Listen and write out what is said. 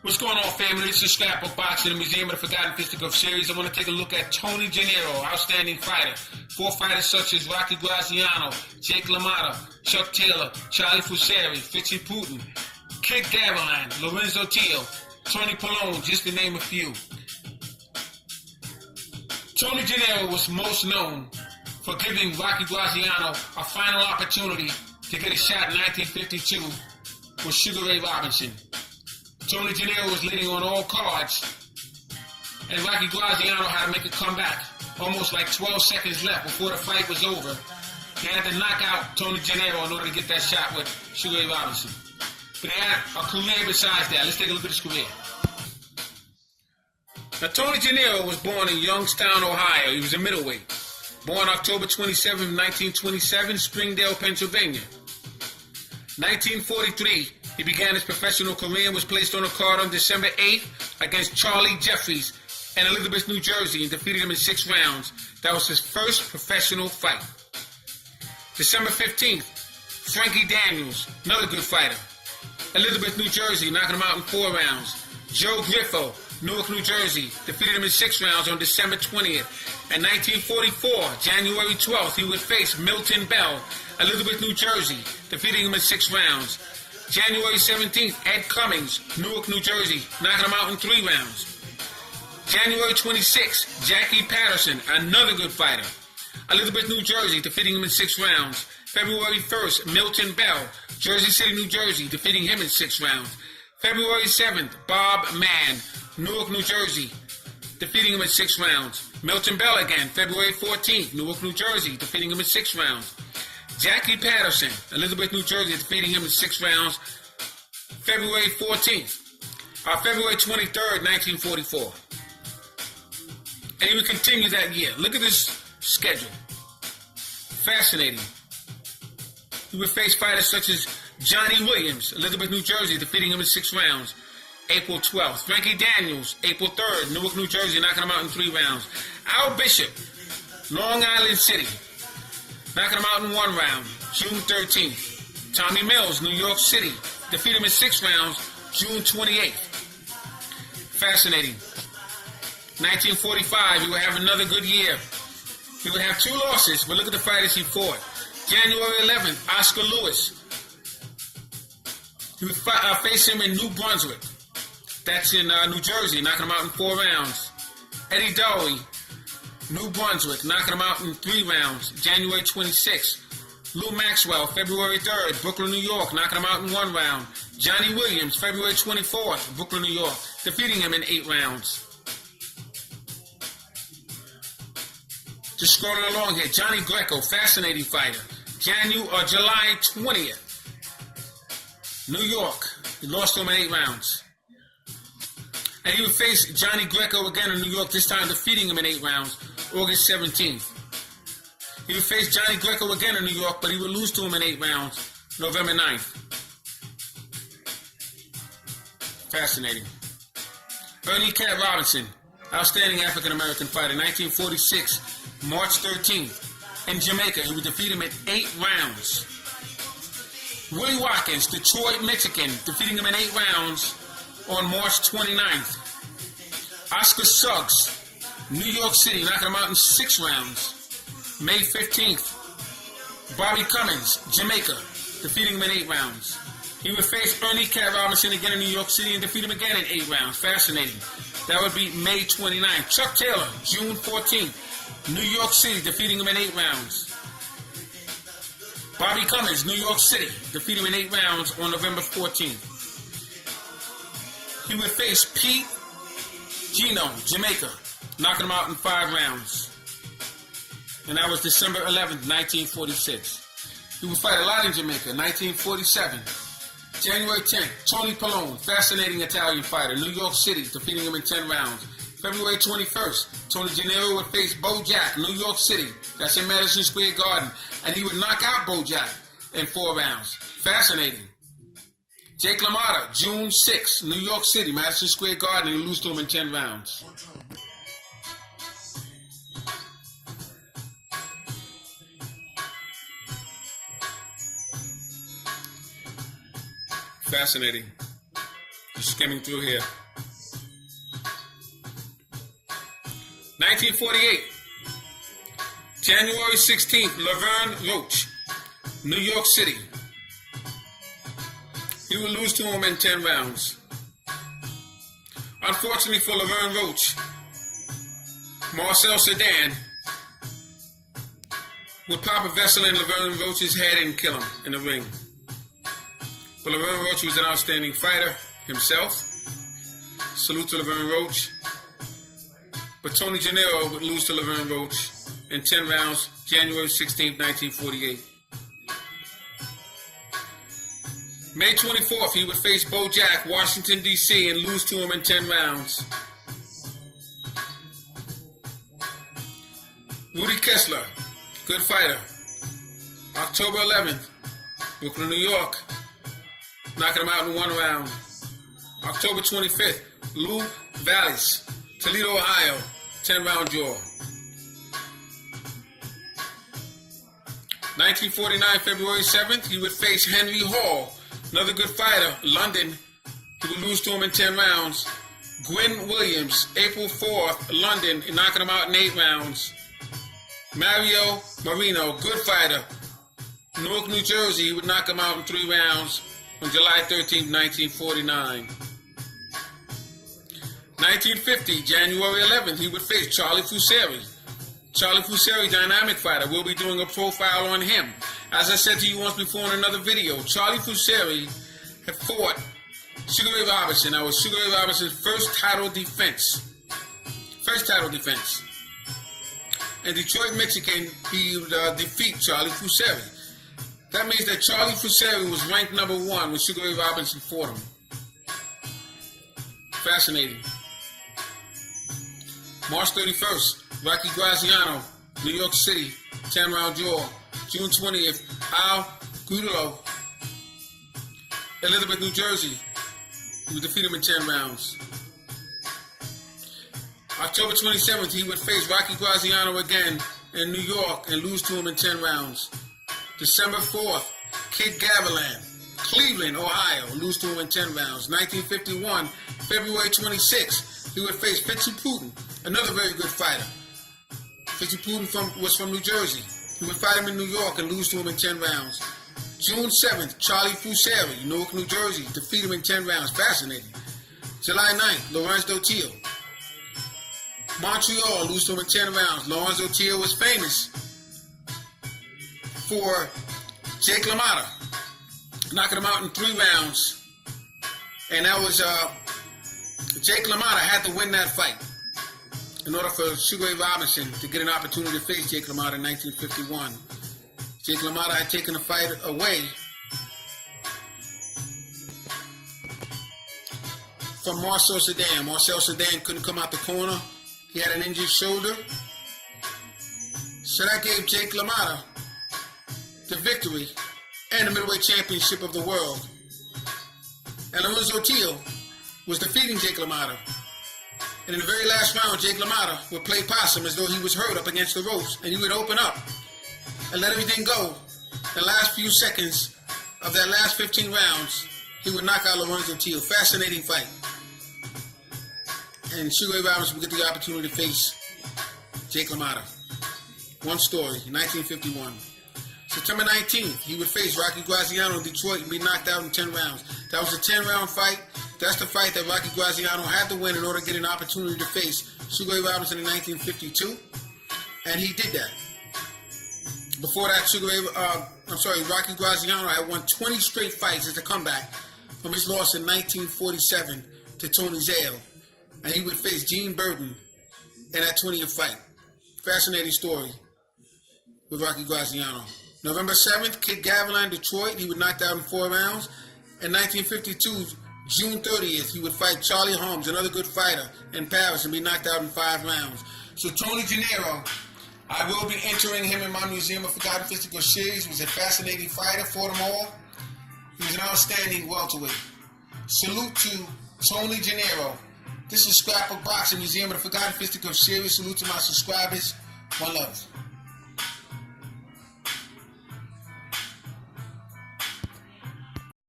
What's going on, family? This is Scrapbook Boxing, the Museum of the Forgotten Fisticuffs series. I want to take a look at Tony Janiros, outstanding fighter. 4 fighters such as Rocky Graziano, Jake LaMotta, Chuck Taylor, Charlie Fusari, Fitzy Putin, Kid Gavilan, Lorenzo Tio, Tony Pallone, just to name a few. Tony Janiros was most known for giving Rocky Graziano a final opportunity to get a shot in 1952 with Sugar Ray Robinson. Tony Janiros was leading on all cards, and Rocky Graziano had to make a comeback. Almost like 12 seconds left before the fight was over. He had to knock out Tony Janiros in order to get that shot with Sugar Ray Robinson. But he had a career besides that. Let's take a look at his career. Now, Tony Janiros was born in Youngstown, Ohio. He was a middleweight. Born October 27, 1927, Springdale, Pennsylvania. 1943, he began his professional career and was placed on a card on December 8th against Charlie Jeffries in Elizabeth, New Jersey, and defeated him in 6 rounds. That was his first professional fight. December 15th, Frankie Daniels, another good fighter. Elizabeth, New Jersey, knocking him out in 4 rounds. Joe Griffo, Newark, New Jersey, defeated him in 6 rounds on December 20th. In 1944, January 12th, he would face Milton Bell, Elizabeth, New Jersey, defeating him in 6 rounds. January 17th, Ed Cummings, Newark, New Jersey, knocking him out in 3 rounds. January 26th, Jackie Patterson, another good fighter, Elizabeth, New Jersey, defeating him in 6 rounds. February 1st, Milton Bell, Jersey City, New Jersey, defeating him in 6 rounds. February 7th, Bob Mann, Newark, New Jersey, defeating him in 6 rounds. Milton Bell again, February 14th, Newark, New Jersey, defeating him in 6 rounds. Jackie Patterson, Elizabeth, New Jersey, defeating him in 6 rounds. February 23rd, 1944. And he would continue that year. Look at this schedule. Fascinating. He would face fighters such as Johnny Williams, Elizabeth, New Jersey, defeating him in 6 rounds. April 12th. Frankie Daniels, April 3rd, Newark, New Jersey, knocking him out in 3 rounds. Al Bishop, Long Island City, knocking him out in 1 round, June 13th. Tommy Mills, New York City, defeated him in 6 rounds, June 28th. Fascinating. 1945, he would have another good year. He would have 2 losses, but look at the fighters he fought. January 11th, Oscar Lewis. He would face him in New Brunswick. That's in New Jersey, knocking him out in 4 rounds. Eddie Dowie, New Brunswick, knocking him out in 3 rounds, January 26th. Lou Maxwell, February 3rd, Brooklyn, New York, knocking him out in 1 round. Johnny Williams, February 24th, Brooklyn, New York, defeating him in 8 rounds. Just scrolling along here, Johnny Greco, fascinating fighter. July 20th, New York, he lost to him in 8 rounds. And he would face Johnny Greco again in New York, this time defeating him in 8 rounds, August 17th. He would face Johnny Greco again in New York, but he would lose to him in 8 rounds, November 9th. Fascinating. Ernie Cat Robinson, outstanding African-American fighter, 1946, March 13th. In Jamaica, he would defeat him in 8 rounds. Willie Watkins, Detroit, Michigan, defeating him in 8 rounds on March 29th. Oscar Suggs, New York City, knocking him out in 6 rounds. May 15th. Bobby Cummins, Jamaica, defeating him in 8 rounds. He would face Ernie Cat Robinson again in New York City and defeat him again in 8 rounds. Fascinating. That would be May 29th. Chuck Taylor, June 14th. New York City, defeating him in 8 rounds. Bobby Cummins, New York City, defeating him in 8 rounds on November 14th. He would face Pete Gino, Jamaica, knocking him out in 5 rounds. And that was December 11th, 1946. He would fight a lot in Jamaica, 1947. January 10th, Tony Pallone, fascinating Italian fighter, New York City, defeating him in 10 rounds. February 21st, Tony Janiros would face Bo Jack, New York City. That's in Madison Square Garden. And he would knock out Bo Jack in 4 rounds. Fascinating. Jake LaMotta, June 6th, New York City, Madison Square Garden. And he lose to him in 10 rounds. Fascinating. Just skimming through here. 1948. January 16th, Laverne Roach, New York City. He would lose to him in 10 rounds. Unfortunately for Laverne Roach, Marcel Sedan would pop a vessel in Laverne Roach's head and kill him in the ring. But Laverne Roach was an outstanding fighter himself. Salute to Laverne Roach. But Tony Janiros would lose to Laverne Roach in 10 rounds, January 16, 1948. May 24th, he would face Bo Jack, Washington, D.C., and lose to him in 10 rounds. Rudy Kessler, good fighter. October 11th, Brooklyn, New York, knocking him out in 1 round. October 25th, Lou Vallis, Toledo, Ohio, 10-round draw. 1949, February 7th, he would face Henry Hall, another good fighter, London. He would lose to him in 10 rounds. Gwyn Williams, April 4th, London, knocking him out in 8 rounds. Mario Marino, good fighter, Newark, New Jersey. He would knock him out in 3 rounds on July 13th, 1949. 1950, January 11th, he would face Charlie Fusari. Charlie Fusari, dynamic fighter. We'll be doing a profile on him. As I said to you once before in another video, Charlie Fusari had fought Sugar Ray Robinson. That was Sugar Ray Robinson's first title defense. In Detroit, Michigan, he would defeat Charlie Fusari. That means that Charlie Fusari was ranked number 1 when Sugar Ray Robinson fought him. Fascinating. March 31st, Rocky Graziano, New York City, 10-round draw. June 20th, Al Gudelo, Elizabeth, New Jersey. He would defeat him in 10 rounds. October 27th, he would face Rocky Graziano again in New York and lose to him in 10 rounds. December 4th, Kid Gavilan, Cleveland, Ohio, lose to him in 10 rounds. 1951, February 26th, he would face Fitzy Putin, another very good fighter. Fitzy Putin was from New Jersey. He would fight him in New York and lose to him in 10 rounds. June 7th, Charlie Fusari, Newark, New Jersey, defeat him in 10 rounds. Fascinating. July 9th, Laurence Dotil, Montreal, lose to him in 10 rounds. Laurence Dotil was famous for Jake LaMotta, knocking him out in 3 rounds. And that was, Jake LaMotta had to win that fight in order for Sugar Ray Robinson to get an opportunity to face Jake LaMotta in 1951. Jake LaMotta had taken the fight away from Marcel Sedan. Marcel Sedan couldn't come out the corner. He had an injured shoulder. So that gave Jake LaMotta the victory and the middleweight championship of the world. And Laurence Dotil was defeating Jake LaMotta. And in the very last round, Jake LaMotta would play possum as though he was hurt up against the ropes. And he would open up and let everything go. The last few seconds of that last 15 rounds, he would knock out Laurence Dotil. Fascinating fight. And Sugar Ray Robinson would get the opportunity to face Jake LaMotta. One story, 1951. September 19th, he would face Rocky Graziano in Detroit and be knocked out in 10 rounds. That was a 10-round fight. That's the fight that Rocky Graziano had to win in order to get an opportunity to face Sugar Ray Robinson in 1952. And he did that. Before that, Rocky Graziano had won 20 straight fights as a comeback from his loss in 1947 to Tony Zale. And he would face Gene Burton in that 20th fight. Fascinating story with Rocky Graziano. November 7th, Kid Gavilan, Detroit. He would knock out in 4 rounds. In 1952, June 30th, he would fight Charlie Holmes, another good fighter, in Paris and be knocked out in 5 rounds. So Tony Janiros, I will be entering him in my Museum of Forgotten Fisticuffs series. He was a fascinating fighter, fought them all. He was an outstanding welterweight. Salute to Tony Janiros. This is Scrapbook Boxing Museum of the Forgotten Fisticuffs series. Salute to my subscribers. One love.